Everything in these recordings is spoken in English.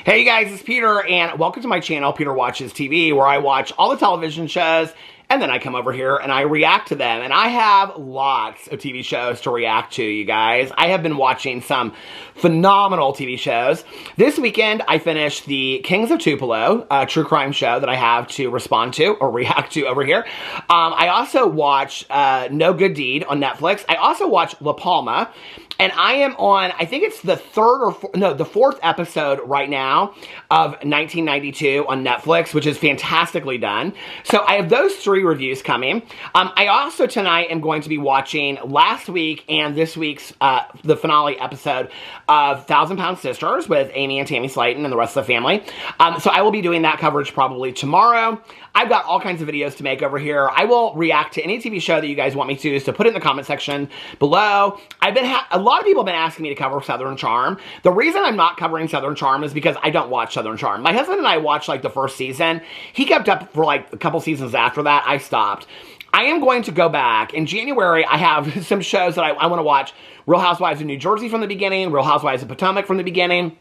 Hey you guys, it's Peter, and welcome to my channel, Peter Watches TV, where I watch all the television shows, and then I come over here and I react to them. And I have lots of TV shows to react to, you guys. I have been watching some phenomenal TV shows. This weekend, I finished the Kings of Tupelo, a true crime show that I have to respond to, or react to over here. I also watched No Good Deed on Netflix. I also watched La Palma. And I am on, I think it's the the fourth episode right now of 1992 on Netflix, which is fantastically done. So I have those three reviews coming. I also tonight am going to be watching last week and this week's, the finale episode of 1,000 Pound Sisters with Amy and Tammy Slayton and the rest of the family. So I will be doing that coverage probably tomorrow. I've got all kinds of videos to make over here. I will react to any TV show that you guys want me to, so put it in the comment section below. A lot of people have been asking me to cover Southern Charm. The reason I'm not covering Southern Charm is because I don't watch Southern Charm. My husband and I watched like the first season. He kept up for like a couple seasons after that. I stopped. I am going to go back. In January, I have some shows that I want to watch. Real Housewives of New Jersey from the beginning, Real Housewives of Potomac from the beginning,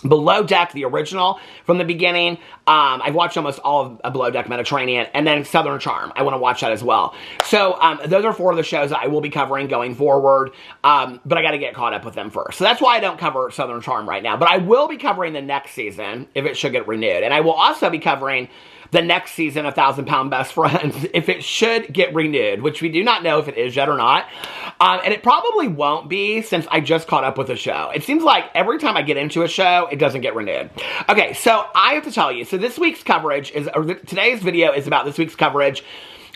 Below Deck, the original, from the beginning. I've watched almost all of Below Deck Mediterranean, and then Southern Charm. I want to watch that as well. So those are four of the shows that I will be covering going forward, but I got to get caught up with them first. So that's why I don't cover Southern Charm right now. But I will be covering the next season if it should get renewed. And I will also be covering the next season of 1,000 Pound Best Friends if it should get renewed, which we do not know if it is yet or not. And it probably won't be since I just caught up with the show. It seems like every time I get into a show, it doesn't get renewed. Okay, so I have to tell you, so this week's coverage is, or today's video is about this week's coverage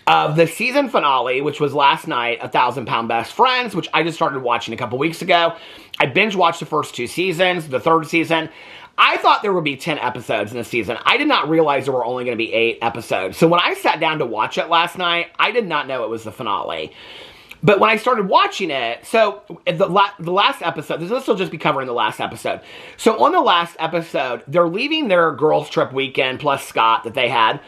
of the season finale, which was last night, 1,000 Pound Best Friends, which I just started watching a couple weeks ago. I binge watched the first two seasons, the third season. I thought there would be 10 episodes in the season. I did not realize there were only going to be 8 episodes. So when I sat down to watch it last night, I did not know it was the finale. But when I started watching it, so the last episode, this will just be covering the last episode. So on the last episode, they're leaving their girls' trip weekend plus Scott that they had.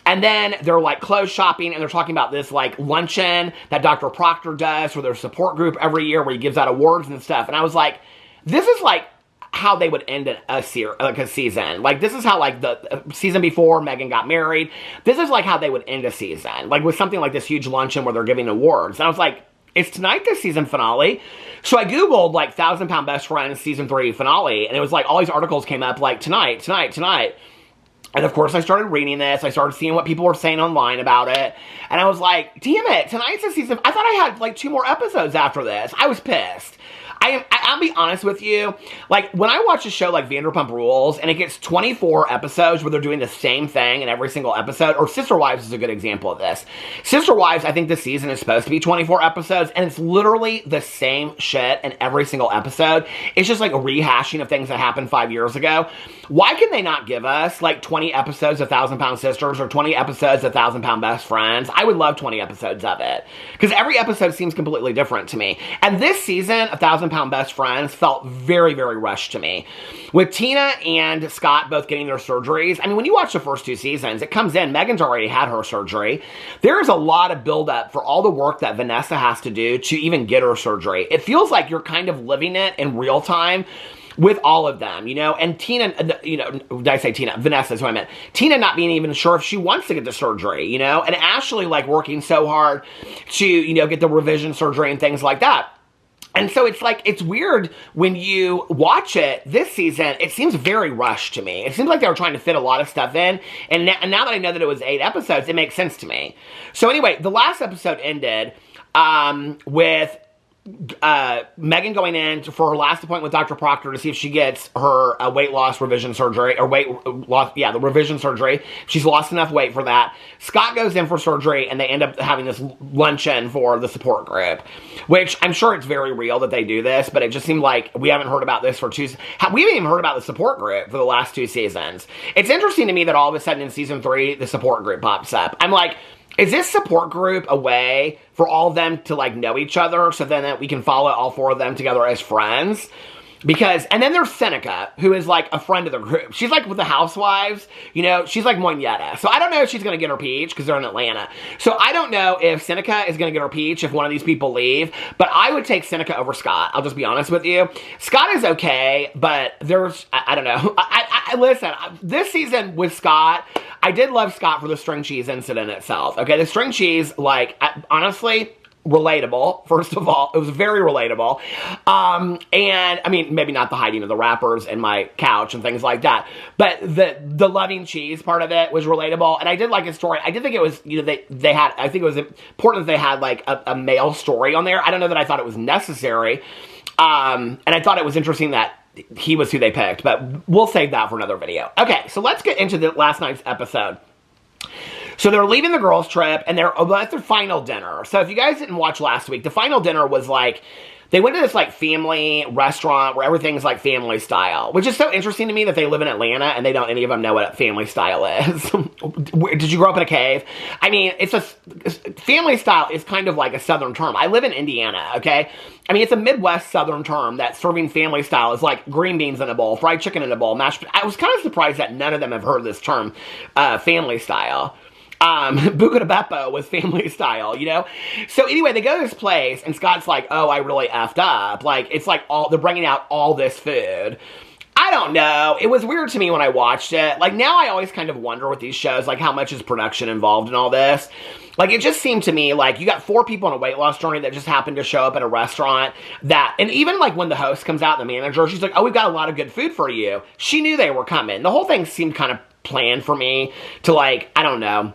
And then they're like clothes shopping, and they're talking about this like luncheon that Dr. Proctor does for their support group every year where he gives out awards and stuff. And I was like, this is like how they would end a season. Like, this is how, like, the season before Megan got married. This is, like, how they would end a season. Like, with something like this huge luncheon where they're giving awards. And I was like, it's tonight the season finale. So I Googled, like, 1,000 Pound Best Friends season 3 finale. And it was, like, all these articles came up, like, tonight. And, of course, I started reading this. I started seeing what people were saying online about it. And I was like, damn it, tonight's the season. I thought I had, like, 2 more episodes after this. I was pissed. I'll be honest with you, like, when I watch a show like Vanderpump Rules, and it gets 24 episodes where they're doing the same thing in every single episode, or Sister Wives is a good example of this. Sister Wives, I think this season is supposed to be 24 episodes, and it's literally the same shit in every single episode. It's just like a rehashing of things that happened 5 years ago. Why can they not give us, like, 20 episodes of 1,000 Pound Sisters, or 20 episodes of 1,000 Pound Best Friends? I would love 20 episodes of it, because every episode seems completely different to me. And this season, 1,000 Pound Best Friends felt very, very rushed to me. With Tina and Scott both getting their surgeries, I mean, when you watch the first 2 seasons, it comes in, Megan's already had her surgery. There is a lot of buildup for all the work that Vanessa has to do to even get her surgery. It feels like you're kind of living it in real time with all of them, you know, and Tina, you know, did I say Tina? Vanessa is what I meant. Tina not being even sure if she wants to get the surgery, you know, and Ashley, like, working so hard to, you know, get the revision surgery and things like that. And so it's like, it's weird when you watch it this season, it seems very rushed to me. It seems like they were trying to fit a lot of stuff in. And now that I know that it was 8 episodes, it makes sense to me. So anyway, the last episode ended with Megan going in for her last appointment with Dr. Proctor to see if she gets her weight loss revision surgery, or weight loss, yeah, the revision surgery. She's lost enough weight for that. Scott goes in for surgery, and they end up having this luncheon for the support group, which I'm sure it's very real that they do this, but it just seemed like we haven't heard about this for we haven't even heard about the support group for the last 2 seasons. It's interesting to me that all of a sudden in season 3, the support group pops up. I'm like, is this support group a way for all of them to, like, know each other so then that we can follow all 4 of them together as friends? Because, and then there's Seneca, who is like a friend of the group. She's like with the housewives, you know, she's like Moinetta. So I don't know if she's going to get her peach because they're in Atlanta. So I don't know if Seneca is going to get her peach if one of these people leave, but I would take Seneca over Scott. I'll just be honest with you. Scott is okay, but there's, I don't know. Listen, this season with Scott, I did love Scott for the string cheese incident itself. Okay, the string cheese, like, honestly, relatable. First of all, it was very relatable. And I mean, maybe not the hiding of the wrappers in my couch and things like that, but the loving cheese part of it was relatable. And I did like his story. I did think it was, you know, they had, I think it was important that they had like a male story on there. I don't know that I thought it was necessary. And I thought it was interesting that he was who they picked, but we'll save that for another video. Okay, so let's get into the last night's episode. So they're leaving the girls' trip, and they're at their final dinner. So if you guys didn't watch last week, the final dinner was like, they went to this like family restaurant where everything's like family style, which is so interesting to me that they live in Atlanta and they don't, any of them know what family style is. Did you grow up in a cave? I mean, family style is kind of like a Southern term. I live in Indiana, okay? I mean, it's a Midwest Southern term that serving family style is like green beans in a bowl, fried chicken in a bowl, mashed. I was kind of surprised that none of them have heard this term, family style. Buca de Beppo was family style, you know? So anyway, they go to this place, and Scott's like, oh, I really effed up. Like, it's like they're bringing out all this food. I don't know. It was weird to me when I watched it. Like, now I always kind of wonder with these shows, like, how much is production involved in all this? Like, it just seemed to me like you got 4 people on a weight loss journey that just happened to show up at a restaurant that, and even like when the host comes out, the manager, she's like, oh, we've got a lot of good food for you. She knew they were coming. The whole thing seemed kind of planned for me to, like, I don't know.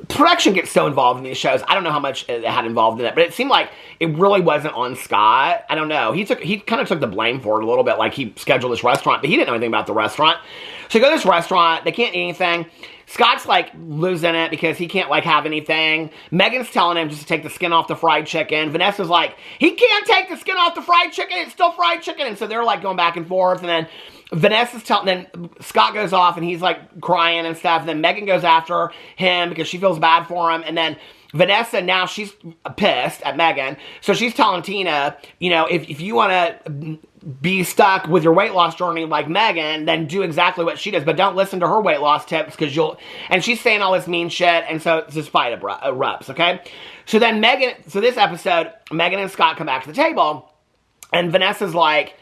Production gets so involved in these shows. I don't know how much it had involved in it, but it seemed like it really wasn't on Scott. I don't know. He kind of took the blame for it a little bit, like he scheduled this restaurant, but he didn't know anything about the restaurant. So they go to this restaurant. They can't eat anything. Scott's like losing it because he can't like have anything. Megan's telling him just to take the skin off the fried chicken. Vanessa's like, he can't take the skin off the fried chicken. It's still fried chicken. And so they're like going back and forth. And then Vanessa's telling, then Scott goes off and he's like crying and stuff. And then Megan goes after him because she feels bad for him. And then Vanessa, now she's pissed at Megan. So she's telling Tina, you know, if you want to be stuck with your weight loss journey like Megan, then do exactly what she does. But don't listen to her weight loss tips because and she's saying all this mean shit. And so this fight erupts, okay? So then this episode, Megan and Scott come back to the table. And Vanessa's like,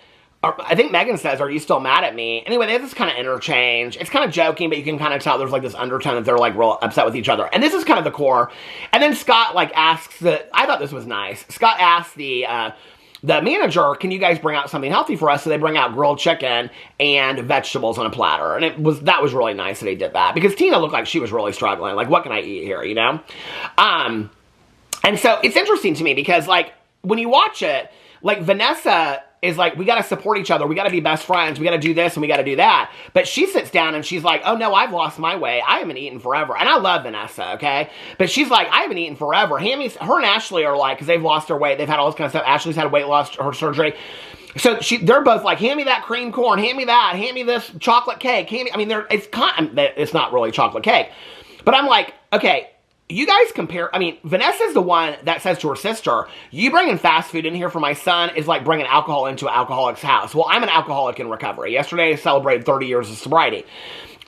I think Megan says, are you still mad at me? Anyway, they have this kind of interchange. It's kind of joking, but you can kind of tell there's like this undertone that they're like real upset with each other. And this is kind of the core. And then Scott like asks I thought this was nice. Scott asks the manager, can you guys bring out something healthy for us? So they bring out grilled chicken and vegetables on a platter. And that was really nice that he did that. Because Tina looked like she was really struggling. Like, what can I eat here, you know? And so it's interesting to me because like, when you watch it, like Vanessa is like, we got to support each other. We got to be best friends. We got to do this and we got to do that. But she sits down and she's like, oh no, I've lost my way. I haven't eaten forever. And I love Vanessa, okay? But she's like, I haven't eaten forever. Her and Ashley are like, because they've lost their weight. They've had all this kind of stuff. Ashley's had weight loss, her surgery. So they're both like, hand me that cream corn. Hand me that. Hand me this chocolate cake. It's not really chocolate cake. But I'm like, okay, you guys compare, I mean, Vanessa's the one that says to her sister, you bringing fast food in here for my son is like bringing alcohol into an alcoholic's house. Well, I'm an alcoholic in recovery. Yesterday I celebrated 30 years of sobriety.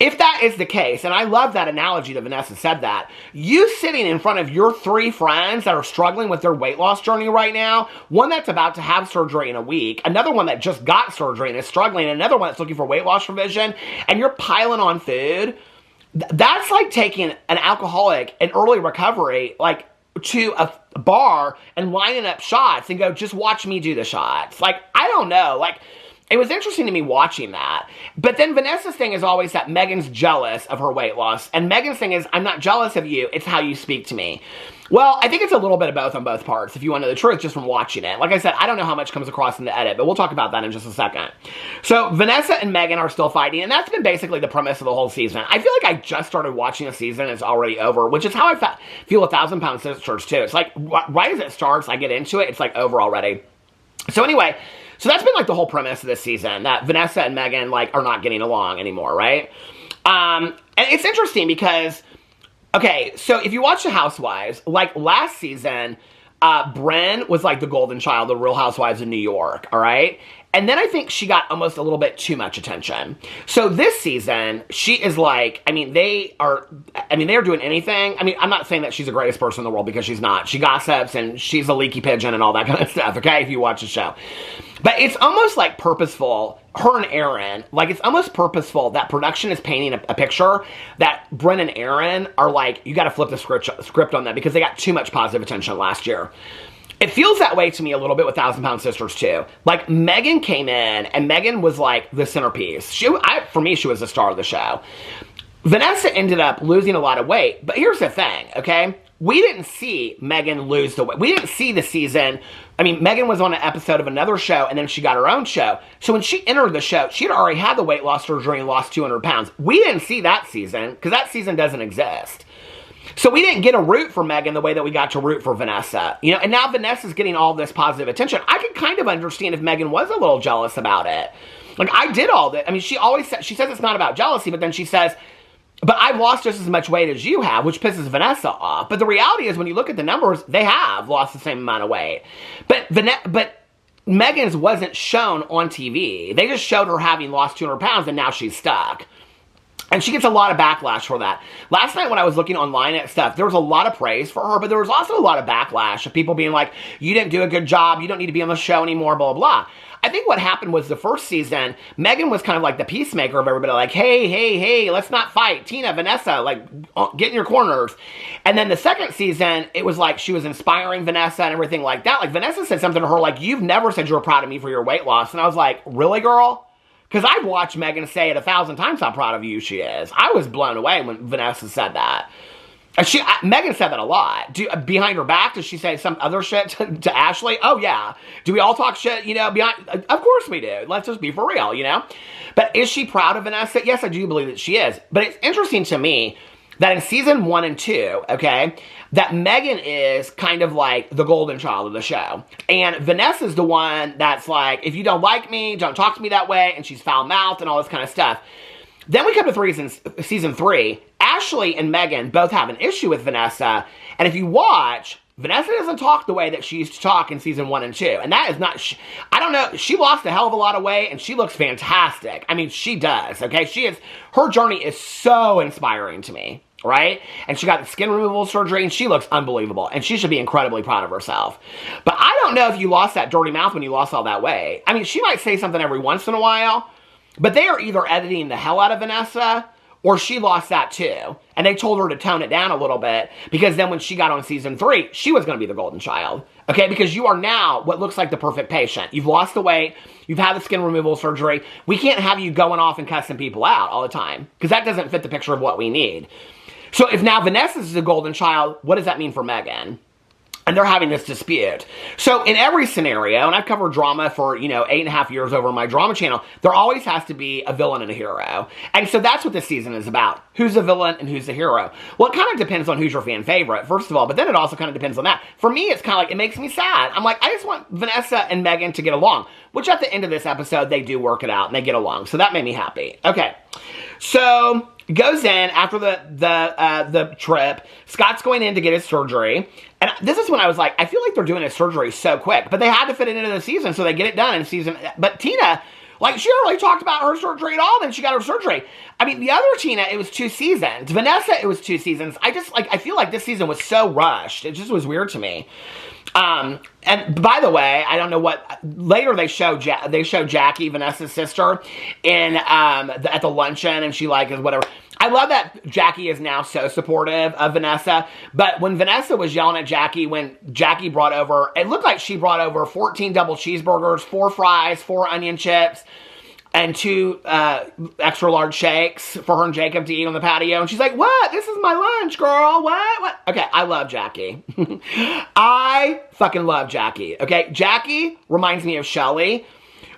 If that is the case, and I love that analogy that Vanessa said that, you sitting in front of your 3 friends that are struggling with their weight loss journey right now, one that's about to have surgery in a week, another one that just got surgery and is struggling, and another one that's looking for weight loss revision, and you're piling on food, that's like taking an alcoholic in early recovery, like, to a bar and lining up shots and go, just watch me do the shots. Like, I don't know. Like, it was interesting to me watching that. But then Vanessa's thing is always that Megan's jealous of her weight loss. And Megan's thing is, I'm not jealous of you. It's how you speak to me. Well, I think it's a little bit of both on both parts, if you want to know the truth, just from watching it. Like I said, I don't know how much comes across in the edit, but we'll talk about that in just a second. So, Vanessa and Megan are still fighting, and that's been basically the premise of the whole season. I feel like I just started watching a season, and it's already over, which is how I feel 1,000 Pound Sisters, too. It's like, right as it starts, I get into it, it's like over already. So anyway, so that's been like the whole premise of this season, that Vanessa and Megan like are not getting along anymore, right? And it's interesting because, okay, so if you watch The Housewives, like last season, Bren was like the golden child, the Real Housewives of New York, all right? And then I think she got almost a little bit too much attention. So this season, she is like, they are doing anything. I'm not saying that she's the greatest person in the world, because she's not. She gossips and she's a leaky pigeon and all that kind of stuff, okay, if you watch the show. But it's almost like purposeful, her and Aaron, like it's almost purposeful that production is painting a picture that Brynn and Aaron are like, you got to flip the script on that, because they got too much positive attention last year. It feels that way to me a little bit with 1,000 Pound Sisters too. Like, Megan came in, and Megan was like the centerpiece. For me, she was the star of the show. Vanessa ended up losing a lot of weight, but here's the thing, okay? We didn't see Megan lose the weight. We didn't see the season. Megan was on an episode of another show, and then she got her own show. So when she entered the show, she had already had the weight loss surgery and lost 200 pounds. We didn't see that season, because that season doesn't exist. So we didn't get a root for Megan the way that we got to root for Vanessa. And now Vanessa's getting all this positive attention. I could kind of understand if Megan was a little jealous about it. Like, I did all that. She says it's not about jealousy, but then she says, but I've lost just as much weight as you have, which pisses Vanessa off. But the reality is, when you look at the numbers, they have lost the same amount of weight. But Megan's wasn't shown on TV. They just showed her having lost 200 pounds, and now she's stuck. And she gets a lot of backlash for that. Last night when I was looking online at stuff, there was a lot of praise for her, but there was also a lot of backlash of people being like, you didn't do a good job, you don't need to be on the show anymore, blah, blah, blah. I think what happened was the first season, Megan was kind of like the peacemaker of everybody, like, hey, let's not fight. Tina, Vanessa, like, get in your corners. And then the second season, it was like she was inspiring Vanessa and everything like that. Like, Vanessa said something to her like, you've never said you were proud of me for your weight loss. And I was like, really, girl? Because I've watched Megan say it 1,000 times how proud of you she is. I was blown away when Vanessa said that. And Megan said that a lot. Behind her back, does she say some other shit to Ashley? Oh, yeah. Do we all talk shit, behind? Of course we do. Let's just be for real, But is she proud of Vanessa? Yes, I do believe that she is. But it's interesting to me that in season 1 and 2, okay, that Megan is kind of like the golden child of the show. And Vanessa's the one that's like, if you don't like me, don't talk to me that way, and she's foul-mouthed and all this kind of stuff. Then we come to season 3. Ashley and Megan both have an issue with Vanessa. And if you watch, Vanessa doesn't talk the way that she used to talk in season 1 and 2. And that is not, I don't know, she lost a hell of a lot of weight, and she looks fantastic. She does, okay? Her journey is so inspiring to me. Right? And she got the skin removal surgery, and she looks unbelievable. And she should be incredibly proud of herself. But I don't know if you lost that dirty mouth when you lost all that weight. She might say something every once in a while, but they are either editing the hell out of Vanessa, or she lost that too. And they told her to tone it down a little bit, because then when she got on season 3, she was going to be the golden child. Okay? Because you are now what looks like the perfect patient. You've lost the weight. You've had the skin removal surgery. We can't have you going off and cussing people out all the time, because that doesn't fit the picture of what we need. So if now Vanessa's the golden child, what does that mean for Megan? And they're having this dispute. So in every scenario, and I've covered drama for, 8.5 years over my drama channel, there always has to be a villain and a hero. And so that's what this season is about. Who's the villain and who's the hero? Well, it kind of depends on who's your fan favorite, first of all, but then it also kind of depends on that. For me, it's kind of like, it makes me sad. I'm like, I just want Vanessa and Megan to get along, which at the end of this episode, they do work it out and they get along. So that made me happy. Okay. So goes in after the trip. Scott's going in to get his surgery. And this is when I was like, I feel like they're doing his surgery so quick. But they had to fit it into the season, so they get it done in season. But Tina, like, she never really talked about her surgery at all. Then she got her surgery. The other Tina, it was 2 seasons. Vanessa, it was 2 seasons. I feel like this season was so rushed. It just was weird to me. And by the way, I don't know what, later they show Jackie, Vanessa's sister, at the luncheon, and she is whatever. I love that Jackie is now so supportive of Vanessa, but when Vanessa was yelling at Jackie, when Jackie brought over, it looked like she brought over 14 double cheeseburgers, 4 fries, 4 onion chips, and 2 extra large shakes for her and Jacob to eat on the patio. And she's like, what? This is my lunch, girl. What? Okay, I love Jackie. I fucking love Jackie. Okay, Jackie reminds me of Shelly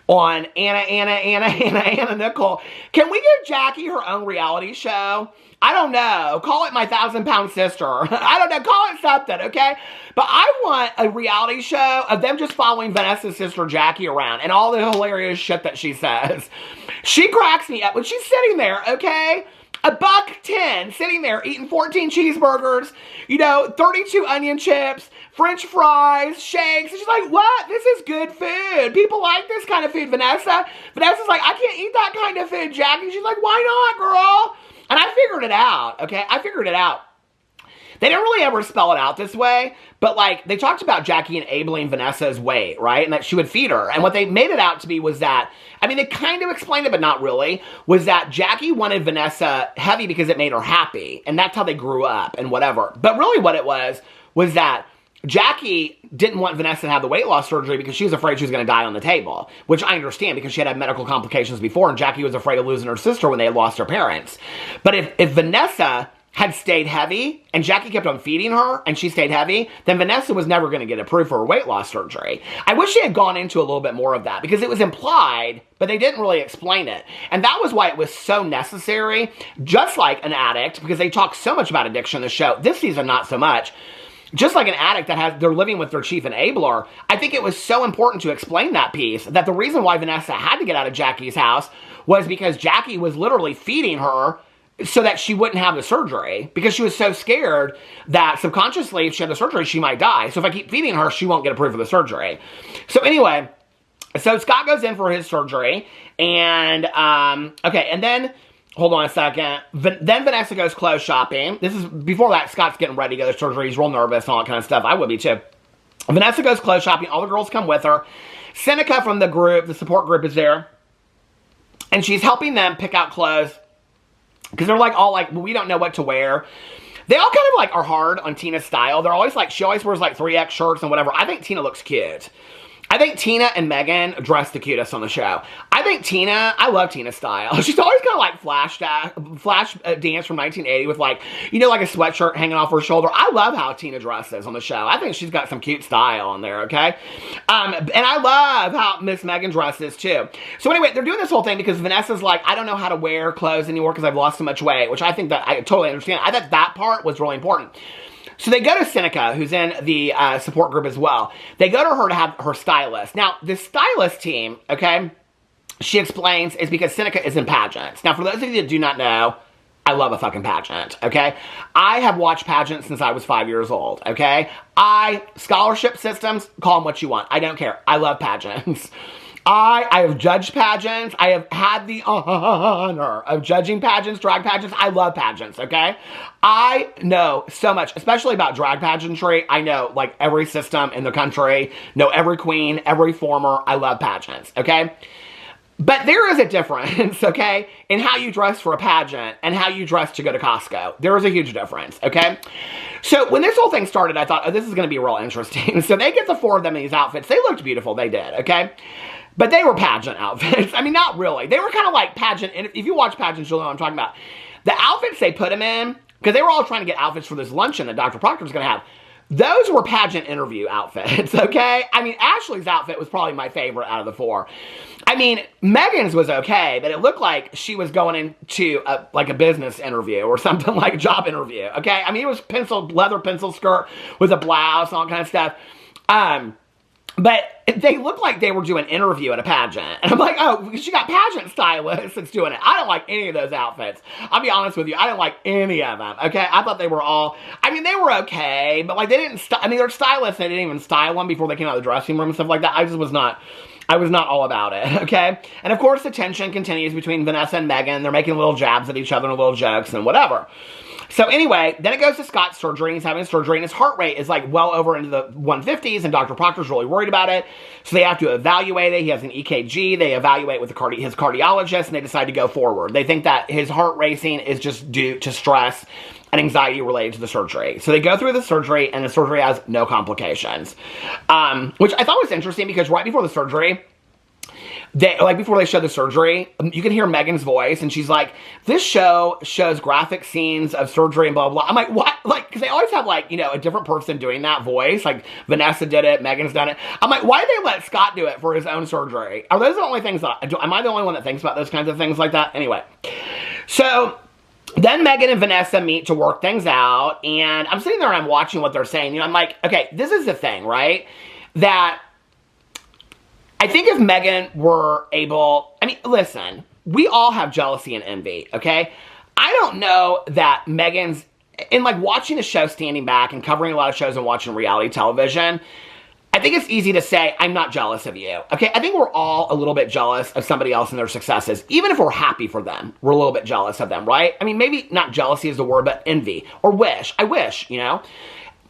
on Anna Nicole. Can we give Jackie her own reality show? I don't know. Call it my 1,000-pound sister. I don't know. Call it something, okay? But I want a reality show of them just following Vanessa's sister Jackie around and all the hilarious shit that she says. She cracks me up when she's sitting there, okay? $1.10 sitting there eating 14 cheeseburgers, 32 onion chips, French fries, shakes. And she's like, what? This is good food. People like this kind of food, Vanessa. Vanessa's like, I can't eat that kind of food, Jackie. She's like, why not, girl? And I figured it out, okay? I figured it out. They didn't really ever spell it out this way, but they talked about Jackie enabling Vanessa's weight, right? And that she would feed her. And what they made it out to be was that, they kind of explained it, but not really, was that Jackie wanted Vanessa heavy because it made her happy. And that's how they grew up and whatever. But really what it was that Jackie didn't want Vanessa to have the weight loss surgery because she was afraid she was going to die on the table, which I understand because she had medical complications before, and Jackie was afraid of losing her sister when they had lost their parents. But if Vanessa had stayed heavy, and Jackie kept on feeding her, and she stayed heavy, then Vanessa was never going to get approved for her weight loss surgery. I wish she had gone into a little bit more of that, because it was implied, but they didn't really explain it. And that was why it was so necessary, just like an addict, because they talk so much about addiction in the show. This season, not so much. Just like an addict they're living with their chief enabler, I think it was so important to explain that piece, that the reason why Vanessa had to get out of Jackie's house was because Jackie was literally feeding her so that she wouldn't have the surgery, because she was so scared that subconsciously if she had the surgery, she might die. So if I keep feeding her, she won't get approved for the surgery. So anyway, so Scott goes in for his surgery, and, okay, and then, hold on a second, then Vanessa goes clothes shopping. This is, before that, Scott's getting ready to go to surgery. He's real nervous and all that kind of stuff. I would be too. Vanessa goes clothes shopping. All the girls come with her. Seneca from the group, the support group, is there, and she's helping them pick out clothes, because they're all well, we don't know what to wear. They all kind of are hard on Tina's style. They're always she always wears 3X shirts and whatever. I think Tina looks cute. I think Tina and Megan dress the cutest on the show. I love Tina's style. She's always kind of flash dance from 1980 with a sweatshirt hanging off her shoulder. I love how Tina dresses on the show. I think she's got some cute style on there, okay? And I love how Miss Megan dresses too. So anyway, they're doing this whole thing because Vanessa's I don't know how to wear clothes anymore because I've lost so much weight, which I think that I totally understand. I thought that part was really important. So they go to Seneca, who's in the support group as well. They go to her to have her stylist. Now, the stylist team, okay, she explains, is because Seneca is in pageants. Now, for those of you that do not know, I love a fucking pageant, okay? I have watched pageants since I was 5 years old, okay? Scholarship systems, call them what you want. I don't care. I love pageants. I have judged pageants. I have had the honor of judging pageants, drag pageants. I love pageants, okay? I know so much, especially about drag pageantry. I know, every system in the country, know every queen, every former. I love pageants, okay? But there is a difference, okay, in how you dress for a pageant and how you dress to go to Costco. There is a huge difference, okay? So when this whole thing started, I thought, oh, this is going to be real interesting. So they get the four of them in these outfits. They looked beautiful. They did, okay? But they were pageant outfits. Not really. They were kind of pageant. And if you watch pageants, you'll know what I'm talking about. The outfits they put them in, because they were all trying to get outfits for this luncheon that Dr. Proctor's going to have. Those were pageant interview outfits, okay? Ashley's outfit was probably my favorite out of the four. Megan's was okay, but it looked like she was going into a business interview or something, a job interview, okay? It was leather pencil skirt with a blouse and all kind of stuff. But they looked like they were doing an interview at a pageant. And I'm like, oh, she got pageant stylists that's doing it. I don't like any of those outfits. I'll be honest with you. I didn't like any of them, okay? I thought they were all, they were okay, but they didn't, they're stylists. They didn't even style them before they came out of the dressing room and stuff like that. I was not all about it, okay? And of course, the tension continues between Vanessa and Megan. They're making little jabs at each other and little jokes and whatever. So anyway, then it goes to Scott's surgery. He's having surgery, and his heart rate is well over into the 150s, and Dr. Proctor's really worried about it. So they have to evaluate it. He has an EKG. They evaluate with his cardiologist, and they decide to go forward. They think that his heart racing is just due to stress and anxiety related to the surgery. So they go through the surgery, and the surgery has no complications, which I thought was interesting because right before the surgery, before they show the surgery, you can hear Megan's voice, and she's like, this show shows graphic scenes of surgery and blah, blah, blah. I'm like, what? Because they always have, a different person doing that voice. Vanessa did it, Megan's done it. I'm like, why did they let Scott do it for his own surgery? Are those the only things am I the only one that thinks about those kinds of things like that? Anyway, so then Megan and Vanessa meet to work things out, and I'm sitting there and I'm watching what they're saying. I'm like, okay, this is the thing, right? That I think if Megan were able, listen, we all have jealousy and envy, okay? I don't know that Megan's, in like watching the show, standing back and covering a lot of shows and watching reality television, I think it's easy to say, I'm not jealous of you. Okay, I think we're all a little bit jealous of somebody else and their successes. Even if we're happy for them, we're a little bit jealous of them, right? I mean, maybe not jealousy is the word, but envy or wish. I wish, you know?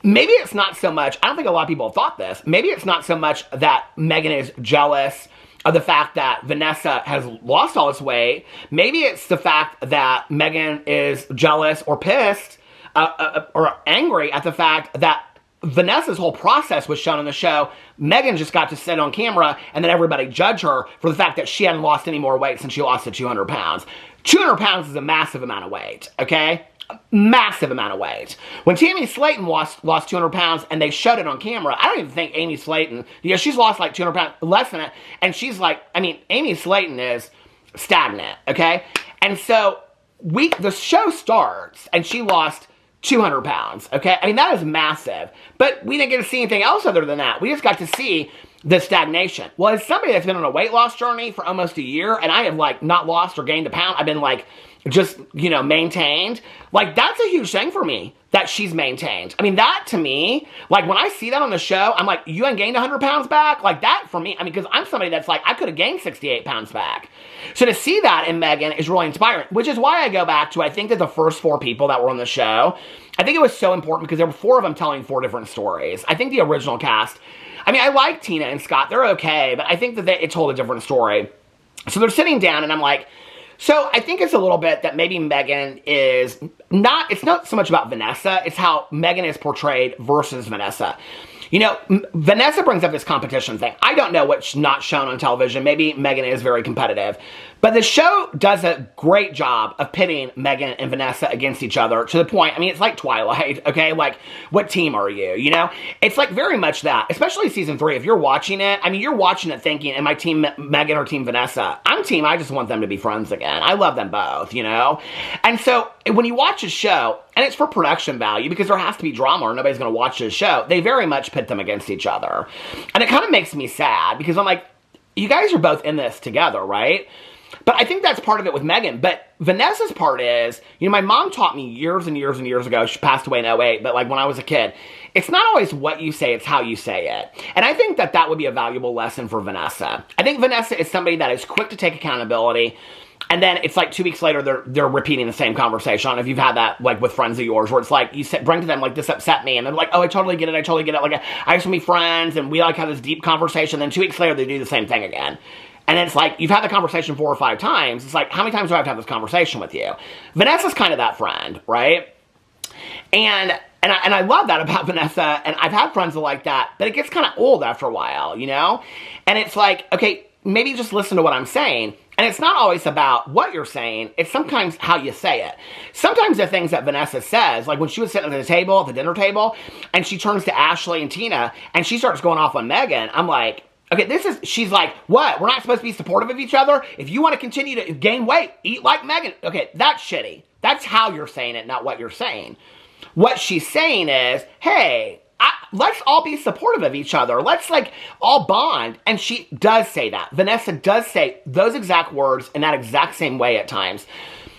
Maybe it's not so much, I don't think a lot of people have thought this, maybe it's not so much that Megan is jealous of the fact that Vanessa has lost all this weight. Maybe it's the fact that Megan is jealous or pissed or angry at the fact that Vanessa's whole process was shown on the show. Megan just got to sit on camera and then everybody judge her for the fact that she hadn't lost any more weight since she lost the 200 pounds. 200 pounds is a massive amount of weight, okay? Massive amount of weight. When Tammy Slayton lost 200 pounds and they showed it on camera, I don't even think Amy Slayton, she's lost like 200 pounds, less than it, and she's like, I mean, Amy Slayton is stagnant, okay? And so the show starts and she lost 200 pounds, okay? I mean, that is massive. But we didn't get to see anything else other than that. We just got to see the stagnation. Well, as somebody that's been on a weight loss journey for almost a year, and I have, like, not lost or gained a pound, I've been, like, just, maintained. Like, that's a huge thing for me, that she's maintained. I mean, that, to me, like, when I see that on the show, I'm like, you ain't gained 100 pounds back? Like, that, for me, I mean, because I'm somebody that's like, I could have gained 68 pounds back. So to see that in Megan is really inspiring, which is why I go back to, I think that the first 4 people that were on the show, I think it was so important because there were 4 of them telling 4 different stories. I think the original cast, I mean, I like Tina and Scott. They're okay, but I think that it told a different story. So they're sitting down, and I'm like, so I think it's a little bit that maybe Megan is not, it's not so much about Vanessa, it's how Megan is portrayed versus Vanessa. Vanessa brings up this competition thing. I don't know what's not shown on television. Maybe Megan is very competitive. But the show does a great job of pitting Megan and Vanessa against each other to the point, I mean, it's like Twilight, okay? Like, what team are you, It's like very much that, especially season 3. If you're watching it, I mean, you're watching it thinking, am I team Megan or team Vanessa? I'm team, I just want them to be friends again. I love them both, And so, when you watch a show, and it's for production value, because there has to be drama or nobody's going to watch this show, they very much pit them against each other. And it kind of makes me sad, because I'm like, you guys are both in this together, right? But I think that's part of it with Megan. But Vanessa's part is, my mom taught me years and years and years ago, she passed away in '08, but like when I was a kid, it's not always what you say, it's how you say it. And I think that that would be a valuable lesson for Vanessa. I think Vanessa is somebody that is quick to take accountability, and then it's like 2 weeks later, they're repeating the same conversation. I don't know if you've had that, like, with friends of yours, where it's like, you bring to them, like, this upset me, and they're like, oh, I totally get it, Like, I used to be friends, and we, like, have this deep conversation, then 2 weeks later, they do the same thing again. And it's like, you've had the conversation 4 or 5 times. It's like, how many times do I have to have this conversation with you? Vanessa's kind of that friend, right? And I love that about Vanessa, and I've had friends like that, but it gets kind of old after a while, And it's like, okay, maybe just listen to what I'm saying. And it's not always about what you're saying, it's sometimes how you say it. Sometimes the things that Vanessa says, like when she was sitting at the dinner table, and she turns to Ashley and Tina, and she starts going off on Megan, I'm like, okay, she's like, what? We're not supposed to be supportive of each other? If you want to continue to gain weight, eat like Megan. Okay, that's shitty. That's how you're saying it, not what you're saying. What she's saying is, hey, let's all be supportive of each other. Let's, like, all bond. And she does say that. Vanessa does say those exact words in that exact same way at times.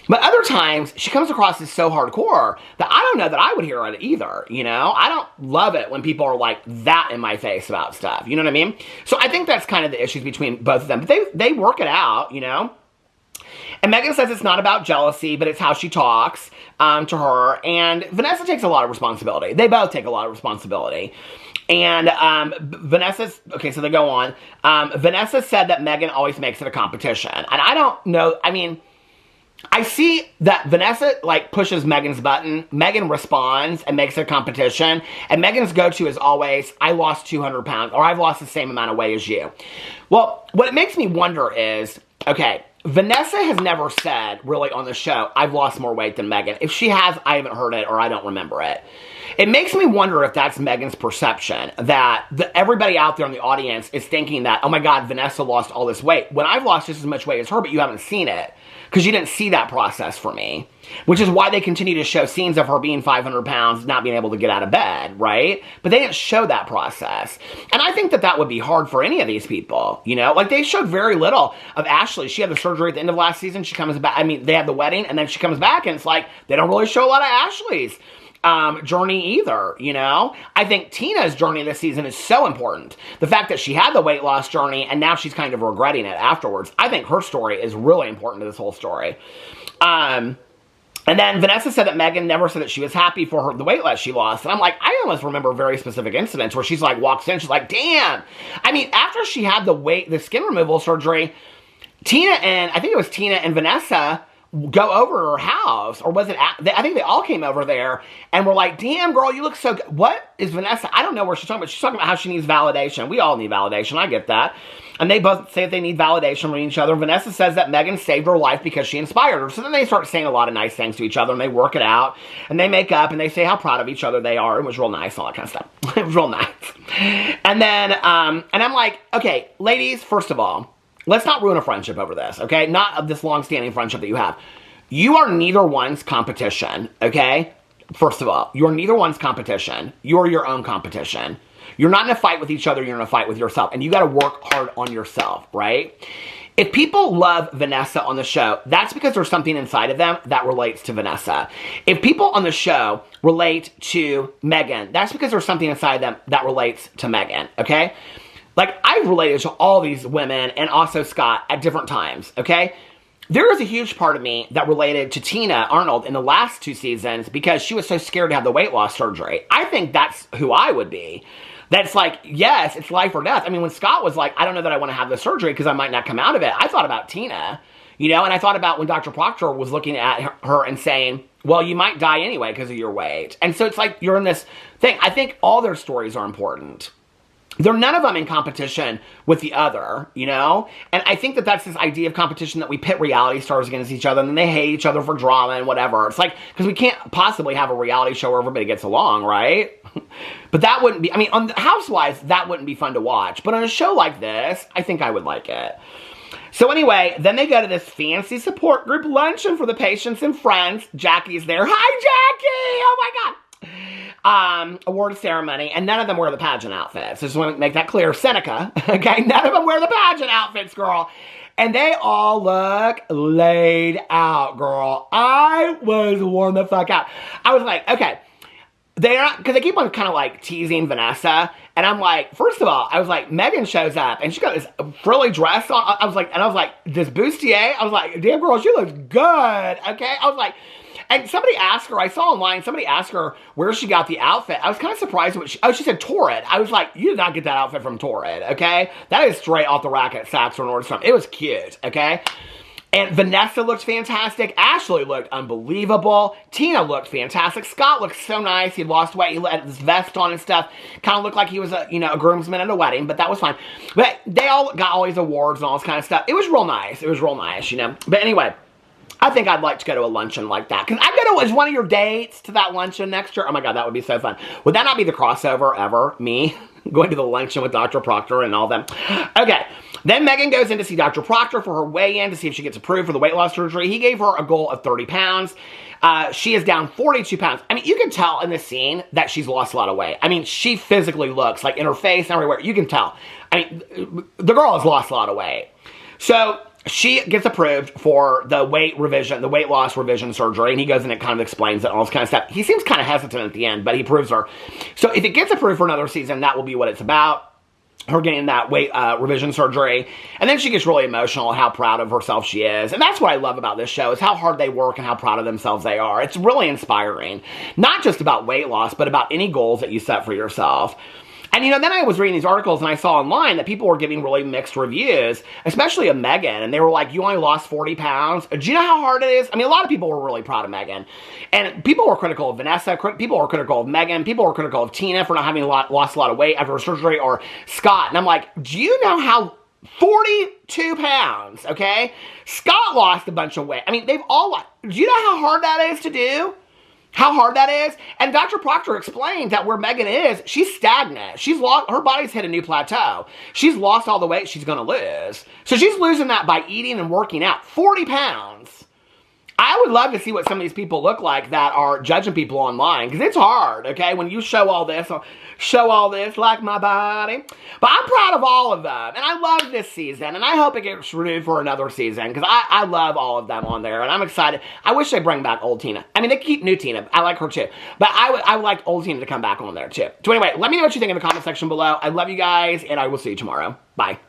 But other times, she comes across as so hardcore that I don't know that I would hear it either, I don't love it when people are, like, that in my face about stuff, you know what I mean? So I think that's kind of the issues between both of them. But they work it out, And Megan says it's not about jealousy, but it's how she talks to her. And Vanessa takes a lot of responsibility. They both take a lot of responsibility. And okay, so they go on. Vanessa said that Megan always makes it a competition. And I don't know, I mean, I see that Vanessa, like, pushes Megan's button. Megan responds and makes it a competition. And Megan's go-to is always, I lost 200 pounds, or I've lost the same amount of weight as you. Well, what it makes me wonder is, okay, Vanessa has never said, really, on the show, I've lost more weight than Megan. If she has, I haven't heard it, or I don't remember it. It makes me wonder if that's Megan's perception, that everybody out there in the audience is thinking that, oh my God, Vanessa lost all this weight, when I've lost just as much weight as her, but you haven't seen it. because you didn't see that process for me, which is why they continue to show scenes of her being 500 pounds, not being able to get out of bed, right? But they didn't show that process. And I think that that would be hard for any of these people, you know? Like, they showed very little of Ashley. She had the surgery at the end of last season. She comes back. I mean, they had the wedding, and then she comes back, and it's like, they don't really show a lot of Ashley's journey either, you know? I think Tina's journey this season is so important. The fact that she had the weight loss journey and now she's kind of regretting it afterwards. I think her story is really important to this whole story. And then Vanessa said that Megan never said that she was happy for the weight loss she lost. And I'm like, I almost remember very specific incidents where she's like, walks in, she's like, damn. I mean, after she had the skin removal surgery, I think it was Tina and Vanessa go over to her house, or was it, I think they all came over there and were like, damn girl, you look so good. What is Vanessa? I don't know where she's talking about. She's talking about how she needs validation. We all need validation. I get that. And they both say that they need validation from each other. Vanessa says that Megan saved her life because she inspired her. So then they start saying a lot of nice things to each other, and they work it out, and they make up, and they say how proud of each other they are. It was real nice, all that kind of stuff. It was real nice. And then, and I'm like, okay, ladies, first of all, let's not ruin a friendship over this, okay? Not of this long-standing friendship that you have. You are neither one's competition, okay? First of all, you're neither one's competition. You're your own competition. You're not in a fight with each other. You're in a fight with yourself. And you got to work hard on yourself, right? If people love Vanessa on the show, that's because there's something inside of them that relates to Vanessa. If people on the show relate to Megan, that's because there's something inside them that relates to Megan, okay? Like, I've related to all these women and also Scott at different times, okay? There is a huge part of me that related to Tina Arnold in the last 2 seasons because she was so scared to have the weight loss surgery. I think that's who I would be. That's like, yes, it's life or death. I mean, when Scott was like, I don't know that I want to have the surgery because I might not come out of it, I thought about Tina, you know? And I thought about when Dr. Proctor was looking at her and saying, well, you might die anyway because of your weight. And so it's like, you're in this thing. I think all their stories are important. They're none of them in competition with the other, you know? And I think that that's this idea of competition that we pit reality stars against each other and then they hate each other for drama and whatever. It's like, because we can't possibly have a reality show where everybody gets along, right? But that wouldn't be, I mean, on Housewives, that wouldn't be fun to watch. But on a show like this, I think I would like it. So anyway, then they go to this fancy support group luncheon for the patients and friends. Jackie's there. Hi, Jackie! Oh my God! Award ceremony, and none of them wear the pageant outfits. I just want to make that clear. Seneca, okay? None of them wear the pageant outfits, girl. And they all look laid out, girl. I was worn the fuck out. I was like, okay, they're not, because they keep on kind of like teasing Vanessa, and I'm like, first of all, I was like, Megan shows up, and she got this frilly dress on. I was like, this bustier, I was like, damn girl, she looks good, okay? I was like, and somebody asked her, I saw online, somebody asked her where she got the outfit. I was kind of surprised what she said Torrid. I was like, you did not get that outfit from Torrid, okay? That is straight off the rack at Saks or Nordstrom. It was cute, okay? And Vanessa looked fantastic. Ashley looked unbelievable. Tina looked fantastic. Scott looked so nice. He'd lost weight. He had this vest on and stuff. Kind of looked like he was a groomsman at a wedding, but that was fine. But they all got all these awards and all this kind of stuff. It was real nice. It was real nice, you know? But anyway, I think I'd like to go to a luncheon like that. Because I go to, as one of your dates to that luncheon next year. Oh my God, that would be so fun. Would that not be the crossover ever? Me going to the luncheon with Dr. Proctor and all them. Okay. Then Megan goes in to see Dr. Proctor for her weigh-in to see if she gets approved for the weight loss surgery. He gave her a goal of 30 pounds. She is down 42 pounds. I mean, you can tell in this scene that she's lost a lot of weight. I mean, she physically looks, like in her face and everywhere. You can tell. I mean, the girl has lost a lot of weight. So she gets approved for the weight loss revision surgery, and he goes in and kind of explains it, all this kind of stuff. He seems kind of hesitant at the end, but he approves her. So if it gets approved for another season, that will be what it's about. Her getting that weight revision surgery. And then she gets really emotional at how proud of herself she is. And that's what I love about this show, is how hard they work and how proud of themselves they are. It's really inspiring. Not just about weight loss, but about any goals that you set for yourself. And, you know, then I was reading these articles and I saw online that people were giving really mixed reviews, especially of Megan. And they were like, you only lost 40 pounds. Do you know how hard it is? I mean, a lot of people were really proud of Megan. And people were critical of Vanessa. People were critical of Megan. People were critical of Tina for not having lost a lot of weight after her surgery, or Scott. And I'm like, do you know how 42 pounds, okay? Scott lost a bunch of weight. I mean, they've all lost. Do you know how hard that is to do? How hard that is? And Dr. Proctor explained that where Megan is, she's stagnant. She's lost, her body's hit a new plateau. She's lost all the weight she's going to lose. So she's losing that by eating and working out. 40 pounds. I would love to see what some of these people look like that are judging people online, because it's hard, okay? When you show all this like my body. But I'm proud of all of them, and I love this season, and I hope it gets renewed for another season, because I love all of them on there, and I'm excited. I wish they bring back old Tina. I mean, they keep new Tina. I like her too. But I would like old Tina to come back on there too. So anyway, let me know what you think in the comment section below. I love you guys, and I will see you tomorrow. Bye.